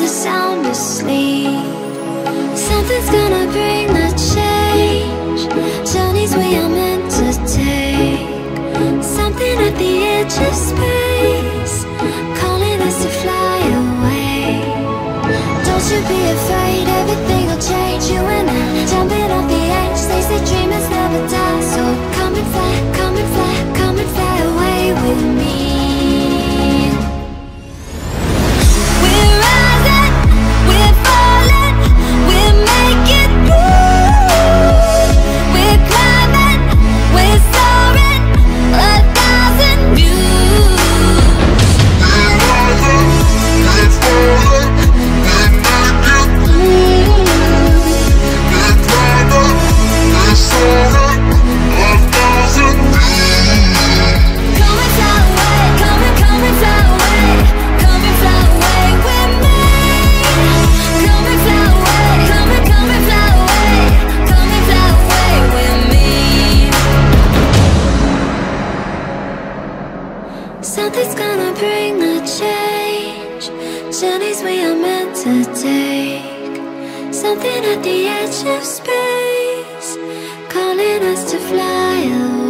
sound asleep. Something's gonna bring the change. Journeys we are meant to take. Something at the edge of space, calling us to fly away. Don't you be afraid, everything will change. You and I, jumping off the edge. They say dreamers never die, so come and fly, come and fly, come and fly away with me. We're rising, we're falling, we're making moves. We're climbing, we're soaring, 1,000 views. We're rising, we're falling, we're making moves. We're climbing, we're soaring, 1,000 views. Come and fly away, come and fly away, come and fly away with me. Come and fly away, come and fly away, come and fly away with me. Something's gonna bring the change. Journeys we are meant to take. Something at the edge of space, calling us to fly away.